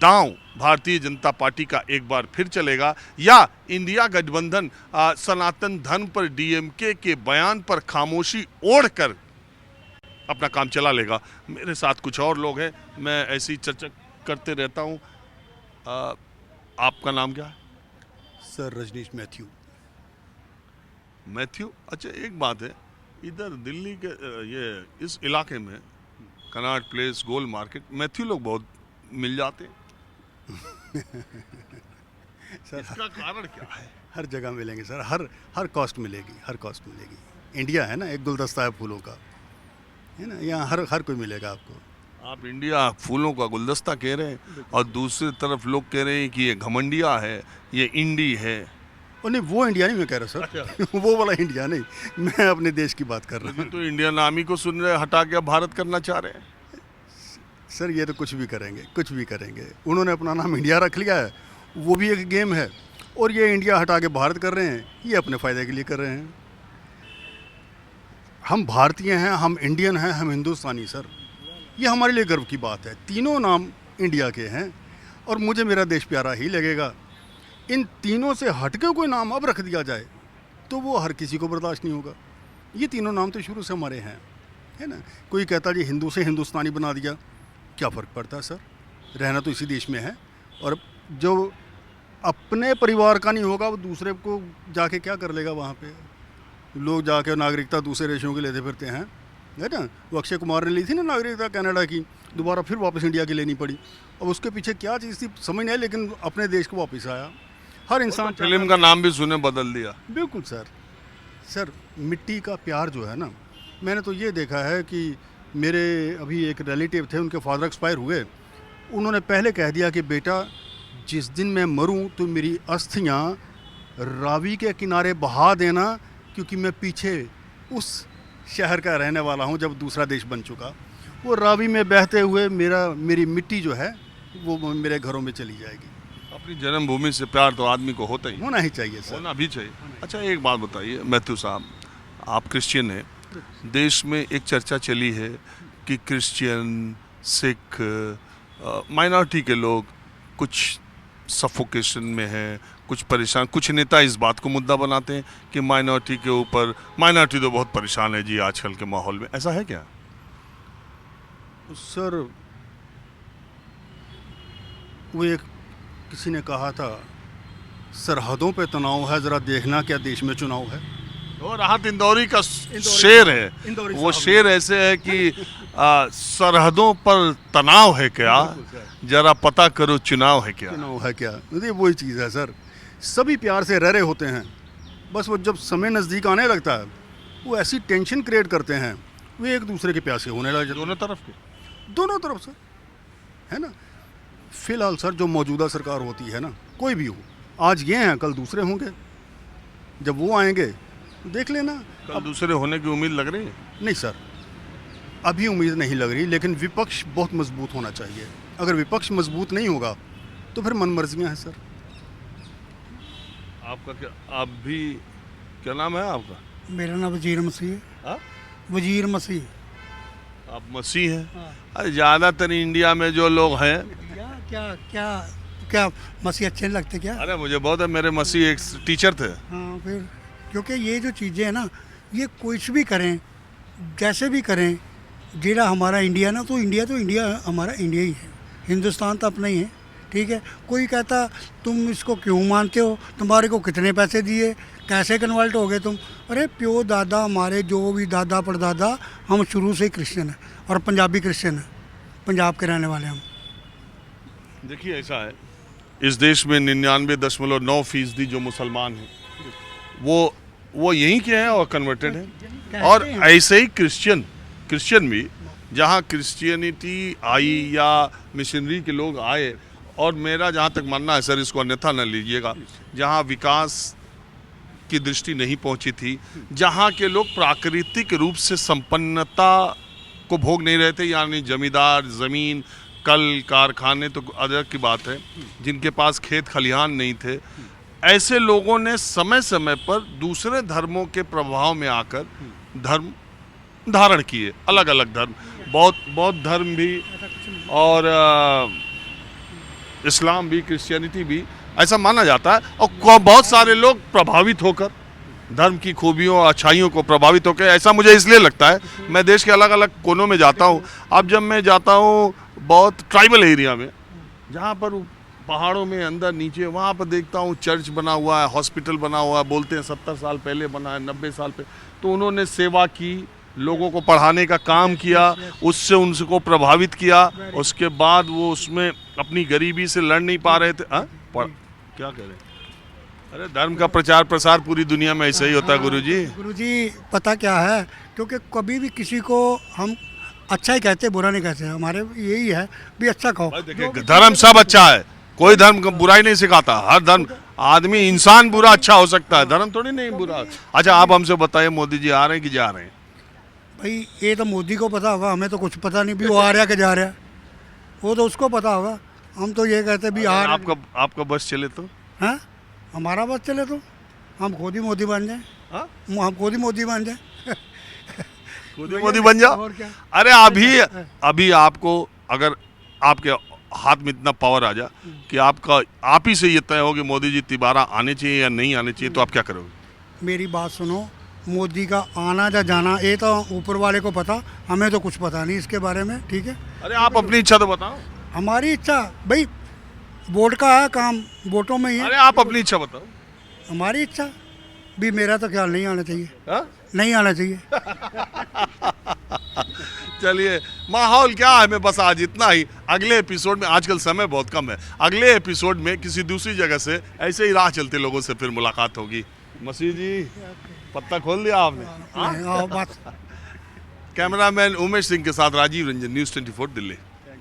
दांव भारतीय जनता पार्टी का एक बार फिर चलेगा, या इंडिया गठबंधन सनातन धर्म पर डीएमके के बयान पर खामोशी ओढ़कर अपना काम चला लेगा। मेरे साथ कुछ और लोग हैं, मैं ऐसी चर्चा करते रहता हूं। आपका नाम क्या है? Sir Rajneesh Matthew. मैथ्यू, अच्छा एक बात है, इधर दिल्ली के ये इस इलाके में कनॉट प्लेस, गोल मार्केट, मैथ्यू लोग बहुत मिल जाते हैं। सर इसका कारण क्या है? हर जगह मिलेंगे सर, हर कॉस्ट मिलेगी, हर कॉस्ट मिलेगी। इंडिया है ना, एक गुलदस्ता है फूलों का, है ना, यहाँ हर कोई मिलेगा आपको। आप इंडिया फूलों का गुलदस्ता कह रहे हैं और दूसरी तरफ लोग कह रहे हैं कि ये घमंडिया है, ये इंडी है। और नहीं, वो इंडिया नहीं मैं कह रहा सर। अच्छा। वो वाला इंडिया नहीं, मैं अपने देश की बात कर रहा हूँ। तो इंडियन आर्मी को सुन रहे, हटा के भारत करना चाह रहे हैं। सर ये तो कुछ भी करेंगे, कुछ भी करेंगे। उन्होंने अपना नाम इंडिया रख लिया है, वो भी एक गेम है, और ये इंडिया हटा के भारत कर रहे हैं, ये अपने फ़ायदे के लिए कर रहे हैं। हम भारतीय हैं, हम इंडियन हैं, हम हिंदुस्तानी सर, ये हमारे लिए गर्व की बात है। तीनों नाम इंडिया के हैं और मुझे मेरा देश प्यारा ही लगेगा। इन तीनों से हटके कोई नाम अब रख दिया जाए तो वो हर किसी को बर्दाश्त नहीं होगा। ये तीनों नाम तो शुरू से हमारे हैं, है ना। कोई कहता जी हिंदू से हिंदुस्तानी बना दिया, क्या फ़र्क पड़ता है सर, रहना तो इसी देश में है। और जो अपने परिवार का नहीं होगा वो दूसरे को जाके क्या कर लेगा वहाँ पे। लोग जाके नागरिकता दूसरे देशों की लेते फिरते हैं, है ना। वो अक्षय कुमार ने ली थी ना नागरिकता कनाडा की, दोबारा फिर वापस इंडिया की लेनी पड़ी। अब उसके पीछे क्या चीज़ थी समझ नहीं आई, लेकिन अपने देश को वापस आया। हर इंसान फिल्म का नाम भी सुने बदल दिया। बिल्कुल सर। सर मिट्टी का प्यार जो है ना, मैंने तो ये देखा है कि मेरे अभी एक रिलेटिव थे, उनके फादर एक्सपायर हुए, उन्होंने पहले कह दिया कि बेटा जिस दिन मैं मरूं तो मेरी अस्थियां रावी के किनारे बहा देना, क्योंकि मैं पीछे उस शहर का रहने वाला हूं जब दूसरा देश बन चुका। वो रावी में बहते हुए मेरी मिट्टी जो है वो मेरे घरों में चली जाएगी। अपनी जन्मभूमि से प्यार तो आदमी को होता ही, होना ही चाहिए सर, होना भी चाहिए। अच्छा एक बात बताइए मैथ्यू साहब, आप क्रिश्चियन हैं, देश में एक चर्चा चली है कि क्रिश्चियन, सिख, माइनॉरिटी के लोग कुछ सफोकेशन में हैं, कुछ परेशान, कुछ नेता इस बात को मुद्दा बनाते हैं कि माइनॉरिटी के ऊपर, माइनॉरिटी तो बहुत परेशान है जी आजकल के माहौल में, ऐसा है क्या? सर वो एक किसी ने कहा था, सरहदों पे तनाव है, ज़रा देखना क्या देश में चुनाव है। वो राहत इंदौरी का शेर है, वो शेर ऐसे है कि सरहदों पर तनाव है क्या, जरा पता करो चुनाव है क्या। चुनाव है क्या, ये वही चीज़ है सर। सभी प्यार से रह रहे होते हैं, बस वो जब समय नज़दीक आने लगता है वो ऐसी टेंशन क्रिएट करते हैं, वो एक दूसरे के प्यासे होने लगे। दोनों तरफ के, दोनों तरफ सर, है ना। फिलहाल सर जो मौजूदा सरकार होती है ना, कोई भी हो, आज ये हैं कल दूसरे होंगे, जब वो आएंगे देख लेना। कल दूसरे होने की उम्मीद लग रही है? नहीं सर, अभी उम्मीद नहीं लग रही, लेकिन विपक्ष बहुत मजबूत होना चाहिए। अगर विपक्ष मजबूत नहीं होगा तो फिर मनमर्जियाँ हैं सर। आपका क्या, आप भी, क्या नाम है आपका? मेरा नाम वजीर मसीह है। हाँ? वजीर मसीह। आप मसीह हैं? अरे ज़्यादातर इंडिया में जो लोग हैं, क्या क्या क्या क्या मसीह अच्छे नहीं लगते क्या? अरे मुझे बहुत है, मेरे मसीह एक टीचर थे। हाँ फिर, क्योंकि ये जो चीज़ें हैं ना, ये कुछ भी करें, जैसे भी करें, जेड़ा हमारा इंडिया ना, तो इंडिया हमारा इंडिया ही है, हिंदुस्तान तो अपना ही है, ठीक है। कोई कहता तुम इसको क्यों मानते हो, तुम्हारे को कितने पैसे दिए, कैसे कन्वर्ट हो गए तुम। अरे प्यो दादा हमारे, जो भी दादा परदादा, हम शुरू से ही क्रिश्चियन हैं और पंजाबी क्रिश्चियन हैं, पंजाब के रहने वाले हम। देखिए ऐसा है, इस देश में 99.9% जो मुसलमान हैं वो यहीं के हैं और कन्वर्टेड हैं, और ऐसे ही क्रिश्चियन भी, जहाँ क्रिश्चियनिटी आई या मिशनरी के लोग आए, और मेरा जहाँ तक मानना है सर, इसको अन्यथा न लीजिएगा, जहाँ विकास की दृष्टि नहीं पहुँची थी, जहाँ के लोग प्राकृतिक रूप से संपन्नता को भोग नहीं रहे थे, यानी जमींदार, ज़मीन, कल कारखाने तो अलग की बात है, जिनके पास खेत खलिहान नहीं थे, ऐसे लोगों ने समय समय पर दूसरे धर्मों के प्रभाव में आकर धर्म धारण किए, अलग अलग धर्म, बौद्ध धर्म भी, और इस्लाम भी, क्रिश्चियनिटी भी, ऐसा माना जाता है। और बहुत सारे लोग प्रभावित होकर धर्म की खूबियों और अच्छाइयों को प्रभावित होकर, ऐसा मुझे इसलिए लगता है, मैं देश के अलग अलग कोनों में जाता हूँ। अब जब मैं जाता हूँ बहुत ट्राइबल एरिया में, जहाँ पर पहाड़ों में अंदर नीचे, वहाँ पर देखता हूँ चर्च बना हुआ है, हॉस्पिटल बना हुआ है, बोलते हैं 70 साल पहले बना है, 90 साल पहले। तो उन्होंने सेवा की, लोगों को पढ़ाने का काम किया, उससे उनको प्रभावित किया। उसके बाद वो उसमें अपनी गरीबी से लड़ नहीं पा रहे थे। क्या कह रहे हैं? अरे धर्म का प्रचार प्रसार पूरी दुनिया में ऐसा ही होता है गुरुजी। गुरुजी पता क्या है, क्योंकि कभी भी किसी को हम अच्छा ही कहते, बुरा नहीं कहते। हमारे यही है भी अच्छा कहो। देखिए धर्म सब अच्छा है, कोई धर्म को बुराई नहीं सिखाता। हर धर्म, आदमी इंसान बुरा अच्छा हो सकता है, धर्म थोड़ी नहीं बुरा। अच्छा आप हमसे बताइए, मोदी जी आ रहे हैं कि जा रहे हैं? भाई ये तो मोदी को पता होगा, हमें तो कुछ पता नहीं भी वो आ रहा कि जा रहा है, वो तो उसको पता होगा। हम तो ये कहते भी आ रहा। आपका बस चले तो? हाँ, हमारा बस चले तो हम खुद ही मोदी बन जाए। हाँ? हम खुद ही मोदी बन जाए। खुद ही मोदी बन जाओ। और क्या? अरे अभी आपको अगर आपके हाथ में इतना पावर आ जा कि आप ही से ये तय हो कि मोदी जी तिबारा आने चाहिए या नहीं आने चाहिए, तो आप क्या करोगे? मेरी बात सुनो, मोदी का आना या जाना ये तो ऊपर वाले को पता, हमें तो कुछ पता नहीं इसके बारे में, ठीक है। अरे आप अपनी इच्छा तो बताओ। हमारी इच्छा भाई, वोट का है काम, वोटों में ही है। अरे आप अपनी इच्छा बताओ। हमारी इच्छा भी, मेरा तो ख्याल नहीं आना चाहिए। हाँ? नहीं आना चाहिए। चलिए, माहौल क्या है, मैं बस आज इतना ही। अगले एपिसोड में, आजकल समय बहुत कम है, अगले एपिसोड में किसी दूसरी जगह से ऐसे ही राह चलते लोगों से फिर मुलाकात होगी। मसीह जी पत्ता खोल दिया आपने। हाँ, बस। कैमरामैन उमेश सिंह के साथ राजीव रंजन, न्यूज़ 24 दिल्ली।